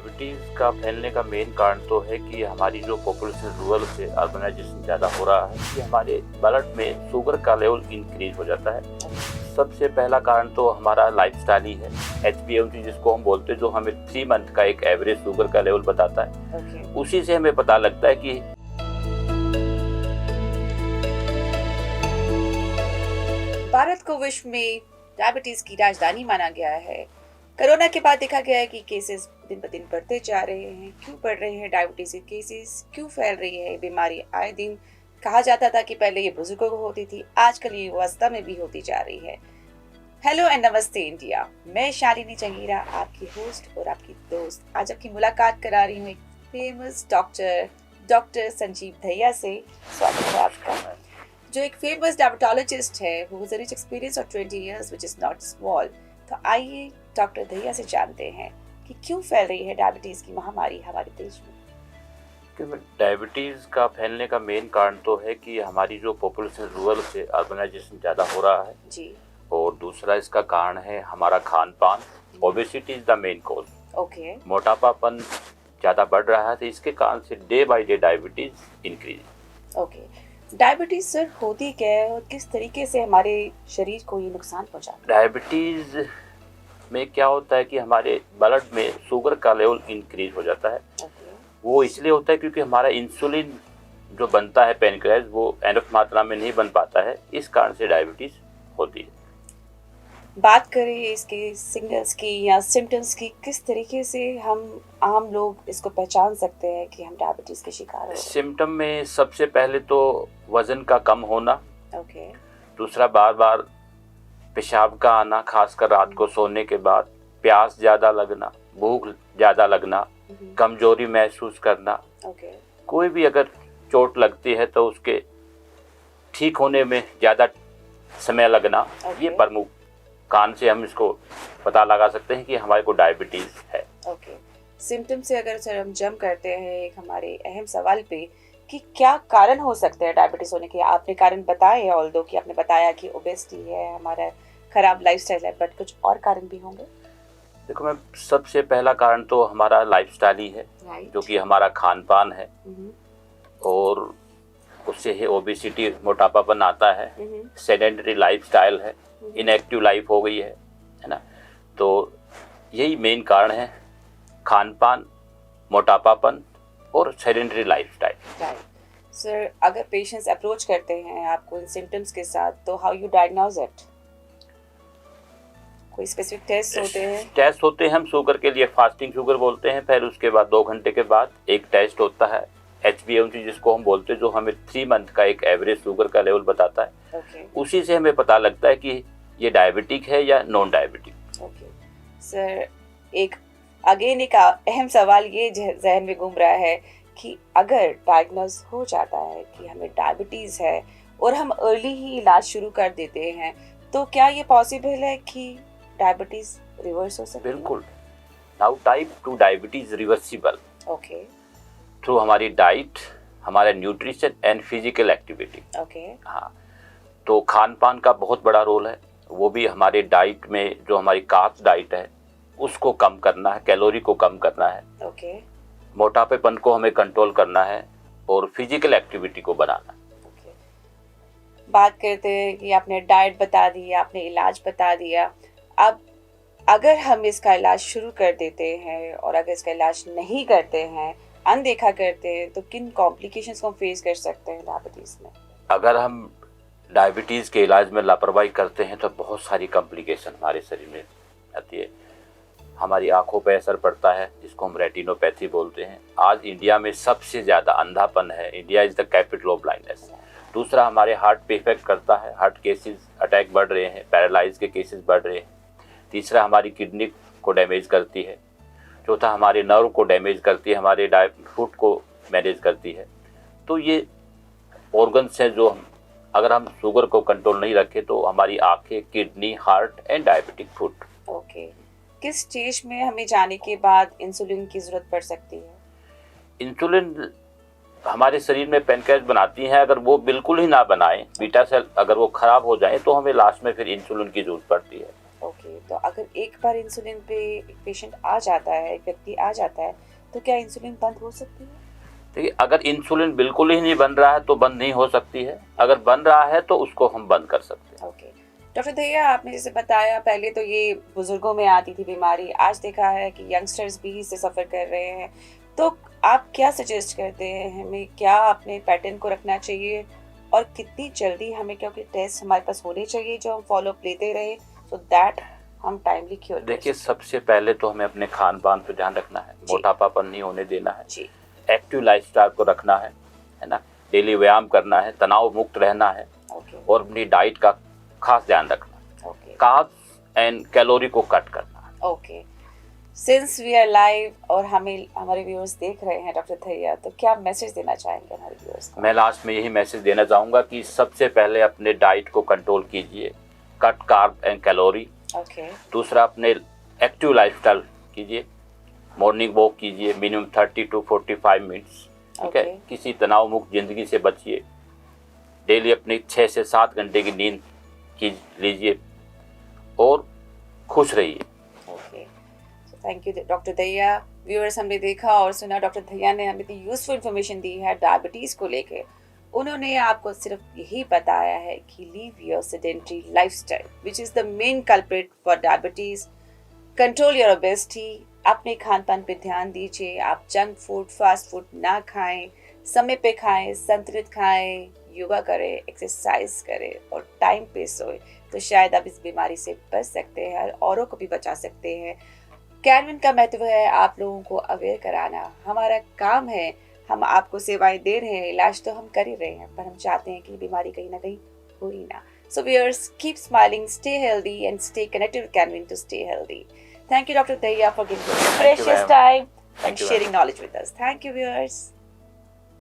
Diabetes का फैलने का मेन कारण तो है कि हमारी जो पॉपुलेशन रूरल से अर्बनाइजेशन ज़्यादा हो रहा है कि हमारे ब्लड में शुगर का लेवल इंक्रीज हो जाता है। सबसे पहला कारण तो हमारा लाइफस्टाइल ही है। HbA1c जिसको हम बोलते हैं, जो हमें 3 मंथ का एक एवरेज शुगर का लेवल बताता है। उसी से हमें पता लगता है कि भारत को विश्व में डायबिटीज की राजधानी माना गया है। कोरोना के बाद देखा गया है कि केसेस दिन ब दिन बढ़ते जा रहे हैं। क्यों बढ़ रहे हैं डायबिटीज के केसेस? क्यों फैल रही है बीमारी आए दिन? कहा जाता था कि पहले ये बुजुर्गों को होती थी, आजकल ये युवावस्था में भी होती जा रही है। हेलो एंड नमस्ते इंडिया, मैं शालिनी जंगीरा, आपकी होस्ट और आपकी दोस्त। आज आपकी मुलाकात करा रही हूँ एक फेमस डॉक्टर संजीव दहिया से। स्वागत है आपका। जो एक फेमस डायबिटोलॉजिस्ट है, who has a rich experience of 20 years, which is not small। तो आइए डॉक्टर दहिया से जानते हैं कि क्यों फैल रही है डायबिटीज की महामारी हमारे देश में। डायबिटीज़ का फैलने का मेन कारण तो है कि हमारी जो पॉपुलेशन रूरल से अर्बनाइजेशन ज़्यादा हो रहा है जी। और दूसरा इसका कारण है हमारा खान पान। Obesity is the main cause. Okay. मोटापापन ज़्यादा बढ़ रहा है, तो इसके कारण से day by day diabetes increase. Okay, diabetes sir होती क्या है और किस तरीके से हमारे शरीर को ये नुकसान पहुंचाता है? डायबिटीज़ में क्या होता है कि हमारे ब्लड में शुगर का लेवल इंक्रीज हो जाता है। वो इसलिए होता है क्योंकि हमारा इंसुलिन जो बनता है पैनक्रियाज, वो एनफ मात्रा में नहीं बन पाता है। इस कारण से डायबिटीज़ होती है। बात करें इसके सिग्नल्स की या सिम्टम्स की, किस तरीके से हम आम लोग इसको पहचान सकते हैं कि हम डायबिटीज के शिकार हो रहे हैं? सिम्टम में सबसे पहले तो वजन का कम होना। ओके। दूसरा बार बार पेशाब का आना, खासकर रात को सोने के बाद। प्यास ज़्यादा लगना, भूख ज़्यादा लगना, कमजोरी महसूस करना। ओके। कोई भी अगर चोट लगती है तो उसके ठीक होने में ज़्यादा समय लगना। ये प्रमुख कारण से हम इसको पता लगा सकते हैं कि हमारे को डायबिटीज़ है। ओके। सिम्टम से अगर सर हम जंप करते हैं एक हमारे अहम सवाल पे कि क्या कारण हो सकते हैं डायबिटीज होने के। आपने कारण बताए हैं, ऑल्दो कि आपने बताया कि ओबेसिटी है, हमारा खराब लाइफस्टाइल है, बट कुछ और कारण भी होंगे? देखो मैम, सबसे पहला कारण तो हमारा लाइफस्टाइल ही है, जो कि हमारा खान पान है और उससे ही ओबेसिटी, मोटापापन आता है। सेडेंटरी लाइफस्टाइल है, इनएक्टिव लाइफ हो गई है ना। तो यही मेन कारण है, खान पान, मोटापापन और सेडेंटरी लाइफस्टाइल। सर, अगर पेशेंट्स अप्रोच करते हैं आपको इन सिम्टम्स के साथ, तो हाउ यू डायग्नोज इट? कोई स्पेसिफिक टेस्ट होते हैं? टेस्ट होते हैं, हम शुगर के लिए फास्टिंग शुगर बोलते हैं। फिर उसके बाद 2 घंटे के बाद एक टेस्ट होता है HbA1c जिसको हम बोलते हैं, जो हमें 3 मंथ का एक एवरेज शुगर का लेवल बताता है। उसी से हमें पता लगता है कि ये डायबिटिक है या नॉन डायबिटिक। ओके सर, एक अहम सवाल ये जहन में घूम रहा है कि अगर डायग्नोज हो जाता है कि हमें डायबिटीज है और हम अर्ली ही इलाज शुरू कर देते हैं, तो क्या ये पॉसिबल है कि डायबिटीज रिवर्स हो सकती है? बिल्कुल। Now type 2 diabetes reversible. Okay. Through हमारी डाइट, हमारे nutrition and physical activity. Okay. हाँ, तो खान पान का बहुत बड़ा रोल है। वो भी हमारे डाइट में, जो हमारी कार्ब्स डाइट है उसको कम करना है, कैलोरी को कम करना है। ओके। मोटापेपन को हमें कंट्रोल करना है और फिजिकल एक्टिविटी को बढ़ाना है। बात करते हैं कि आपने डाइट बता दी, आपने इलाज बता दिया। अब अगर हम इसका इलाज शुरू कर देते हैं और अगर इसका इलाज नहीं करते हैं, अनदेखा करते हैं, तो किन कॉम्प्लिकेशंस को हम फेस कर सकते हैं डायबिटीज में? अगर हम डायबिटीज़ के इलाज में लापरवाही करते हैं तो बहुत सारी कॉम्प्लिकेशन हमारे शरीर में आती है। हमारी आंखों पर असर पड़ता है, जिसको हम रेटिनोपैथी बोलते हैं। आज इंडिया में सबसे ज़्यादा अंधापन है। India is the capital of blindness. दूसरा, हमारे हार्ट पे इफेक्ट करता है। हार्ट केसेस, अटैक बढ़ रहे हैं, पैरालाइज के केसेस बढ़ रहे हैं। तीसरा, हमारी किडनी को डैमेज करती है। चौथा, हमारे नर्व को डैमेज करती है, हमारे फूड को मैनेज करती है। तो ये ऑर्गन्स हैं जो अगर हम शुगर को कंट्रोल नहीं रखें तो हमारी आंखें, kidney, heart and diabetic food. Okay. किस स्टेज में हमें जाने के बाद इंसुलिन की जरूरत पड़ सकती है? इंसुलिन हमारे शरीर में पैनक्रियाज बनाती हैं। अगर वो बिल्कुल ही ना बनाए, बीटा सेल अगर वो खराब हो जाए, तो हमें लास्ट में फिर इंसुलिन की जरूरत पड़ती है। ओके, तो अगर एक बार इंसुलिन पे एक पेशेंट आ जाता है, एक व्यक्ति आ जाता है, तो क्या इंसुलिन बंद हो सकती है? देखिए, अगर इंसुलिन बिल्कुल ही नहीं बन रहा है तो बंद नहीं हो सकती है, अगर बन रहा है तो उसको हम बंद कर सकते हैं। ओके, डॉक्टर दहिया, आपने जैसे बताया पहले तो ये बुजुर्गों में आती थी बीमारी, आज देखा है कि यंगस्टर्स भी इससे सफ़र कर रहे हैं। तो आप क्या सजेस्ट करते हैं हमें, क्या अपने पैटर्न को रखना चाहिए और कितनी जल्दी हमें, क्योंकि टेस्ट हमारे पास होने चाहिए जो हम फॉलो अप लेते रहे, सो दैट हम टाइमली क्योर देखिए, सबसे पहले तो हमें अपने खान पान पर ध्यान रखना है, मोटापापन नहीं होने देना है जी, एक्टिव लाइफस्टाइल को रखना है ना, डेली व्यायाम करना है, तनाव मुक्त रहना है ओके और अपनी डाइट का खास ध्यान रखना है, ओके कार्ब्स एंड कैलोरी को कट करना है। Okay, since we are live और हमें हमारे व्यूअर्स देख रहे हैं डॉक्टर दहिया, तो क्या मैसेज देना चाहेंगे हमारे व्यूअर्स को? मैं लास्ट में यही मैसेज देना चाहूँगा कि सबसे पहले अपने डाइट को कंट्रोल कीजिए, cut carb and calorie. Okay दूसरा, अपने एक्टिव लाइफस्टाइल कीजिए, मॉर्निंग वॉक कीजिए मिनिमम 30 to 45 मिनट्स, ठीक है। Okay. किसी तनाव मुक्त ज़िंदगी से बचिए, डेली अपनी 6 से 7 घंटे की नींद की लीजिए और खुश रहिए। Okay, so thank you doctor Dahiya. Viewers, हमने देखा और सुना डॉक्टर दहिया ने हमें इतनी यूजफुल इन्फॉर्मेशन दी है डायबिटीज़ को लेके। उन्होंने आपको सिर्फ यही बताया है कि leave your sedentary lifestyle which is the main culprit for diabetes, control your obesity, अपने खान पान पे ध्यान दीजिए, आप जंक फूड फास्ट फूड ना खाएं, समय पे खाएं, संतुलित खाएं, योगा करें, एक्सरसाइज करें और टाइम पे सोएं, तो शायद आप इस बीमारी से बच सकते हैं और औरों को भी बचा सकते हैं। कैनविन का महत्व है आप लोगों को अवेयर कराना, हमारा काम है, हम आपको सेवाएं दे रहे हैं, इलाज तो हम कर ही रहे हैं, पर हम चाहते हैं कि बीमारी कहीं ना कहीं हो ही ना। So viewers, keep smiling, stay healthy and stay connected with Canvin to stay healthy. Thank you, Dr. Dahiya, for giving us Thank you, precious ma'am. time and Thank you, sharing knowledge with us. Thank you, viewers.